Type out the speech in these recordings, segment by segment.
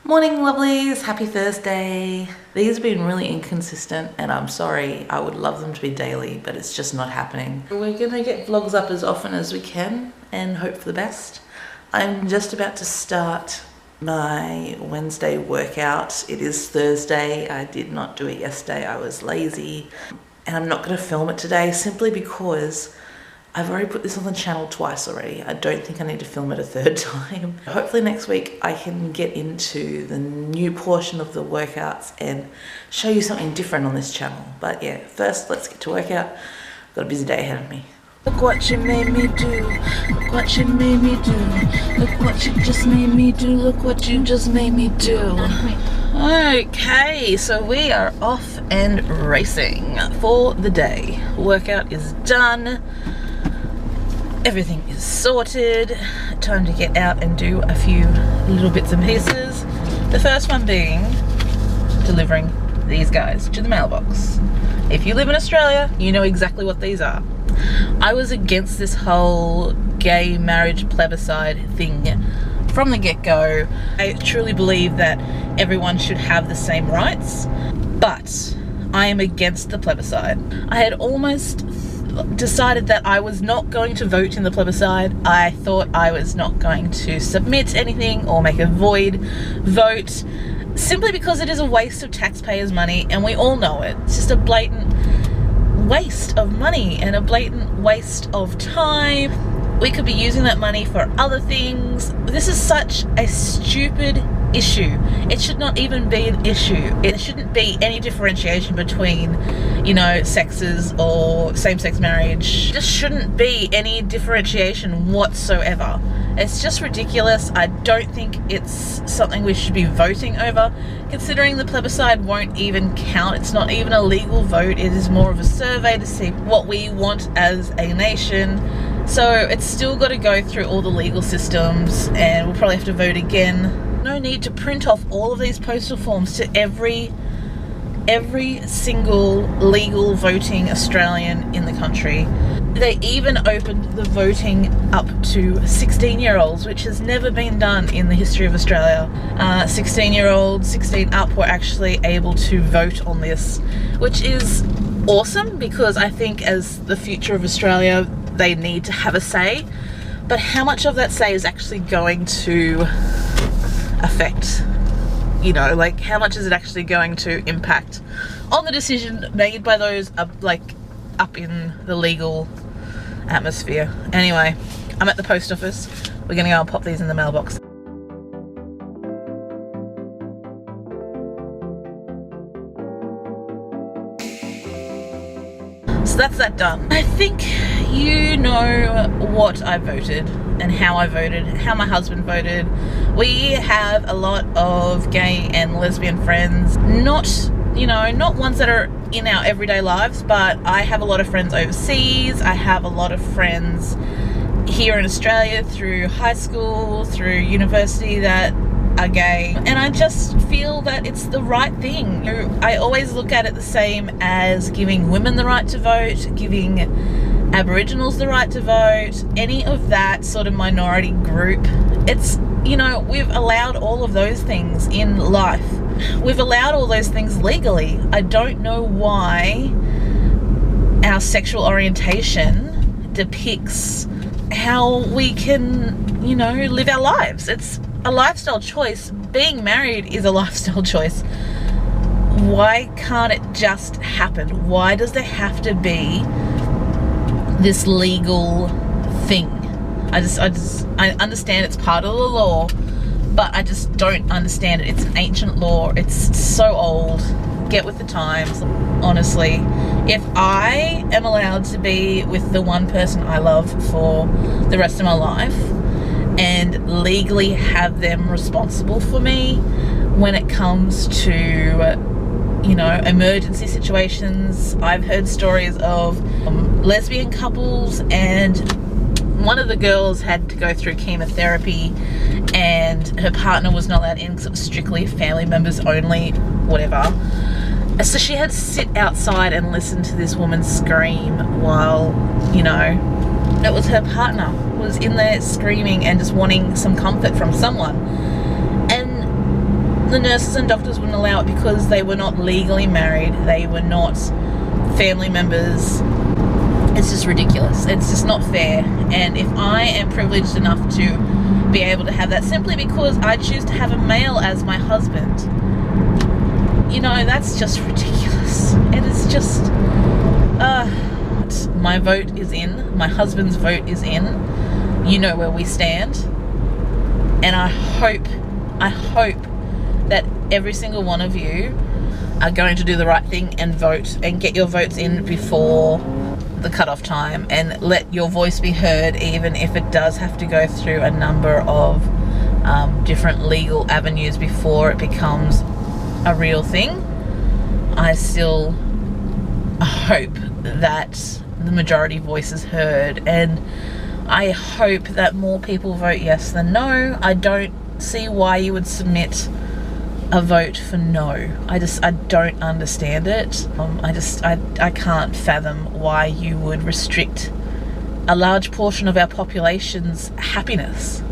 Morning lovelies, happy Thursday. These have been really inconsistent and I'm sorry, I would love them to be daily, but it's just not happening. We're gonna get vlogs up as often as we can and hope for the best. I'm just about to start my Wednesday workout. It is Thursday, I did not do it yesterday, I was lazy. And I'm not gonna film it today simply because I've already put this on the channel twice already. I don't think I need to film it a third time. Hopefully next week I can get into the new portion of the workouts and show you something different on this channel. But yeah, first let's get to workout. Got a busy day ahead of me. Look what you made me do. Look what you made me do. Look what you just made me do. Look what you just made me do. Okay, so we are off and racing for the day. Workout is done. Everything is sorted. Time to get out and do a few little bits and pieces. The first one being delivering these guys to the mailbox. If you live in Australia, you know exactly what these are. I was against this whole gay marriage plebiscite thing from the get-go. I truly believe that everyone should have the same rights, but I am against the plebiscite. I had almost decided that I was not going to vote in the plebiscite. I thought I was not going to submit anything or make a void vote, simply because it is a waste of taxpayers' money and we all know it. It's just a blatant waste of money and a blatant waste of time. We could be using that money for other things. This is such a stupid issue. It should not even be an issue. It shouldn't be any differentiation between, you know, sexes or same-sex marriage. There just shouldn't be any differentiation whatsoever. It's just ridiculous. I don't think it's something we should be voting over, considering the plebiscite won't even count. It's not even a legal vote. It is more of a survey to see what we want as a nation. So it's still got to go through all the legal systems and we'll probably have to vote again. No need to print off all of these postal forms to every single legal voting Australian in the country. They even opened the voting up to 16-year-olds, which has never been done in the history of Australia. 16-year-olds, 16 up were actually able to vote on this, which is awesome because I think as the future of Australia, they need to have a say. But how much of that say is actually going to affect, you know, like how much is it actually going to impact on the decision made by those up in the legal atmosphere? Anyway, I'm at the post office. We're gonna go and pop these in the mailbox. So that's that done. I think you know what I voted and how I voted, how my husband voted. We have a lot of gay and lesbian friends, not ones that are in our everyday lives, but I have a lot of friends overseas. I have a lot of friends here in Australia through high school, through university that are gay, and I just feel that it's the right thing. I always look at it the same as giving women the right to vote, giving Aboriginals the right to vote, any of that sort of minority group. It's, you know, we've allowed all of those things in life. We've allowed all those things legally. I don't know why our sexual orientation depicts how we can, you know, live our lives. It's a lifestyle choice. Being married is a lifestyle choice. Why can't it just happen? Why does there have to be this legal thing? I understand it's part of the law, but I just don't understand it. It's an ancient law. It's so old. Get with the times. Honestly, if I am allowed to be with the one person I love for the rest of my life and legally have them responsible for me when it comes to, you know, emergency situations. I've heard stories of lesbian couples, and one of the girls had to go through chemotherapy and her partner was not allowed in because it was strictly family members only, whatever. So she had to sit outside and listen to this woman scream while, you know, it was her partner was in there screaming and just wanting some comfort from someone. And the nurses and doctors wouldn't allow it because they were not legally married, they were not family members. It's just ridiculous. It's just not fair. And if I am privileged enough to be able to have that simply because I choose to have a male as my husband, you know, that's just ridiculous. It is just my vote is in, my husband's vote is in. You know where we stand, and I hope that every single one of you are going to do the right thing and vote and get your votes in before the cutoff time, and let your voice be heard, even if it does have to go through a number of different legal avenues before it becomes a real thing. I still hope that the majority voice is heard, and I hope that more people vote yes than no. I don't see why you would submit a vote for no. I don't understand it. I can't fathom why you would restrict a large portion of our population's happiness.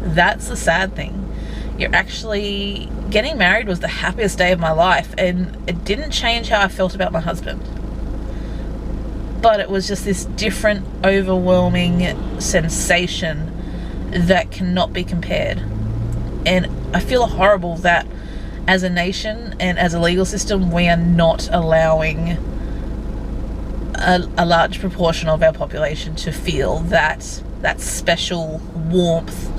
That's the sad thing. You're actually getting married was the happiest day of my life, and it didn't change how I felt about my husband. But it was just this different, overwhelming sensation that cannot be compared. And I feel horrible that as a nation and as a legal system, we are not allowing a large proportion of our population to feel that special warmth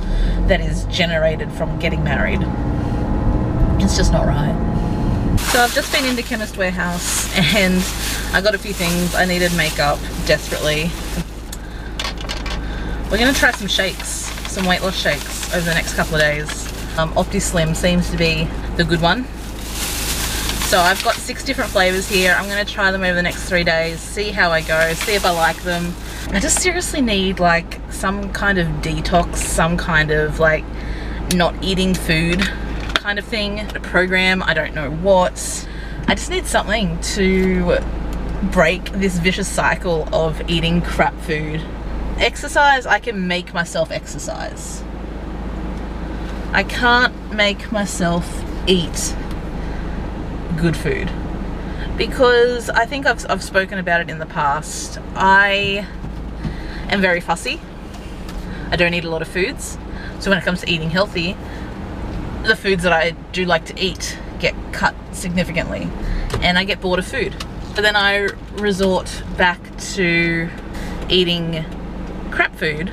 that is generated from getting married. It's just not right. So I've just been into Chemist Warehouse and I got a few things. I needed makeup desperately. We're gonna try some shakes, some weight loss shakes over the next couple of days. OptiSlim seems to be the good one. So I've got 6 different flavors here. I'm gonna try them over the next 3 days, see how I go, see if I like them. I just seriously need like some kind of detox, some kind of like not eating food kind of thing, a program, I don't know what. I just need something to break this vicious cycle of eating crap food. Exercise, I can make myself exercise. I can't make myself eat good food because I think I've spoken about it in the past. I am very fussy. I don't eat a lot of foods. So when it comes to eating healthy, the foods that I do like to eat get cut significantly and I get bored of food. But then I resort back to eating crap food.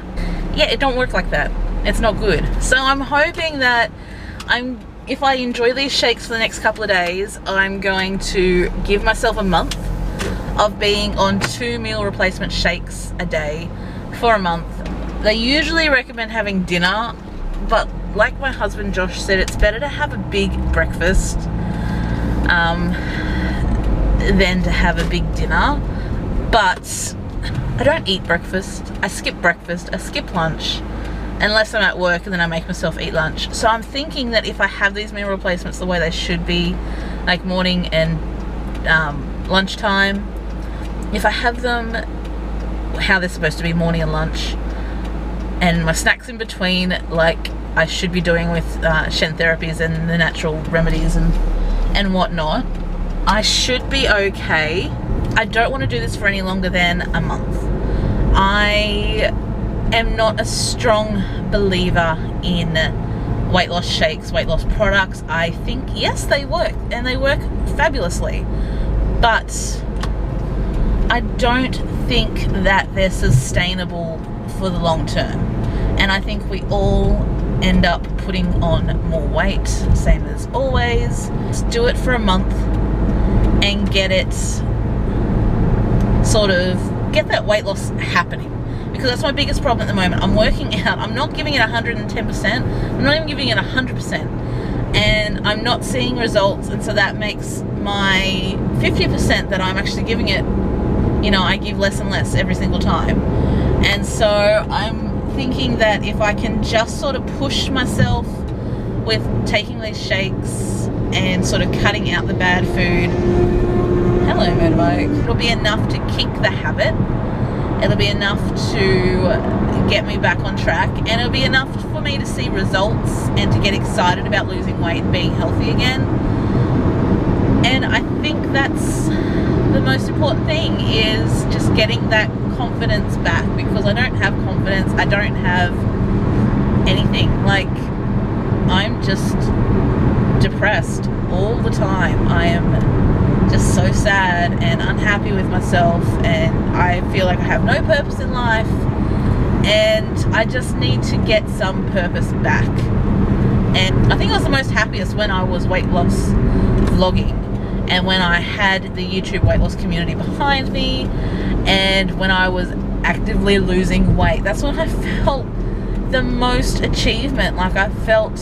Yeah, it don't work like that. It's not good. So I'm hoping that if I enjoy these shakes for the next couple of days, I'm going to give myself a month of being on 2 meal replacement shakes a day for a month. They usually recommend having dinner, but like my husband Josh said, it's better to have a big breakfast than to have a big dinner. But I don't eat breakfast. I skip breakfast, I skip lunch, unless I'm at work, and then I make myself eat lunch. So I'm thinking that if I have these meal replacements the way they should be, like morning and lunchtime, if I have them how they're supposed to be, morning and lunch, and my snacks in between, like I should be doing with Shen therapies and the natural remedies and whatnot, I should be okay. I don't want to do this for any longer than a month. I am not a strong believer in weight loss shakes, weight loss products. I think, yes, they work, and they work fabulously, but I don't think that they're sustainable for the long term. And I think we all end up putting on more weight, same as always. Just do it for a month and get it, sort of get that weight loss happening, because that's my biggest problem at the moment. I'm working out, I'm not giving it 110%, I'm not even giving it 100%, and I'm not seeing results, and so that makes my 50% that I'm actually giving it, you know, I give less and less every single time. And so I'm thinking that if I can just sort of push myself with taking these shakes and sort of cutting out the bad food, hello motorbike, it'll be enough to kick the habit It'll be enough to get me back on track, and it'll be enough for me to see results and to get excited about losing weight and being healthy again. And I think that's the most important thing, is just getting that confidence back, because I don't have confidence. I don't have anything. Like, I'm just depressed all the time. I am just so sad and unhappy with myself, and I feel like I have no purpose in life, and I just need to get some purpose back. And I think I was the most happiest when I was weight loss vlogging, and when I had the YouTube weight loss community behind me, and when I was actively losing weight. That's when I felt the most achievement. Like, I felt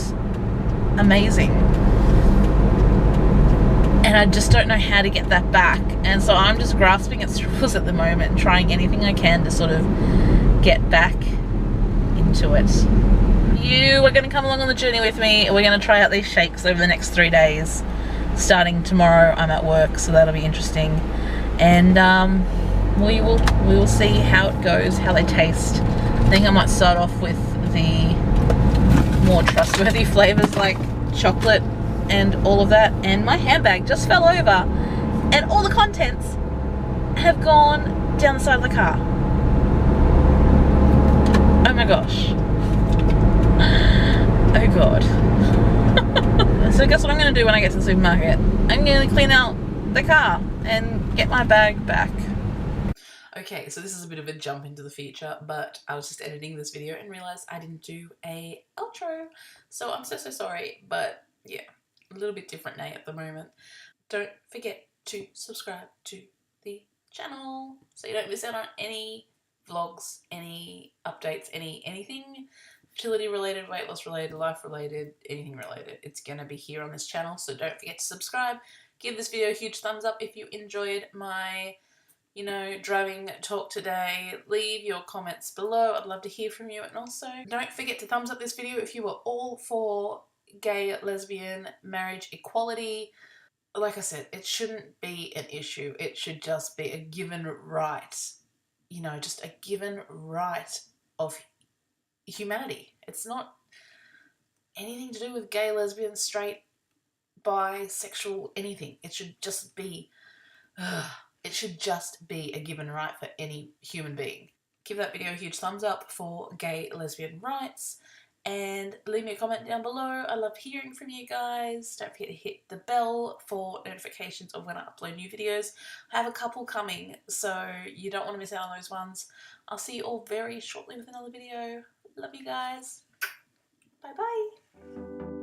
amazing, and I just don't know how to get that back. And so I'm just grasping at straws at the moment and trying anything I can to sort of get back into it. You are going to come along on the journey with me. We're going to try out these shakes over the next 3 days. Starting tomorrow, I'm at work, so that'll be interesting. And we will see how it goes, how they taste. I think I might start off with the more trustworthy flavors like chocolate and all of that. And my handbag just fell over, and all the contents have gone down the side of the car. Oh my gosh. Oh god. So guess what I'm going to do when I get to the supermarket? I'm going to clean out the car and get my bag back. Okay, so this is a bit of a jump into the future, but I was just editing this video and realised I didn't do a outro. So I'm so sorry, but yeah, a little bit different now at the moment. Don't forget to subscribe to the channel so you don't miss out on any vlogs, any updates, anything fertility related, weight loss related, life related, anything related. It's going to be here on this channel, so don't forget to subscribe. Give this video a huge thumbs up if you enjoyed my, driving talk today. Leave your comments below. I'd love to hear from you. And also, don't forget to thumbs up this video if you are all for gay, lesbian, marriage equality. Like I said, it shouldn't be an issue. It should just be a given right, just a given right of humanity. It's not anything to do with gay, lesbian, straight, bisexual, anything. It should just be a given right for any human being. Give that video a huge thumbs up for gay, lesbian rights, and leave me a comment down below. I love hearing from you guys. Don't forget to hit the bell for notifications of when I upload new videos. I have a couple coming, so you don't want to miss out on those ones. I'll see you all very shortly with another video. Love you guys. Bye bye.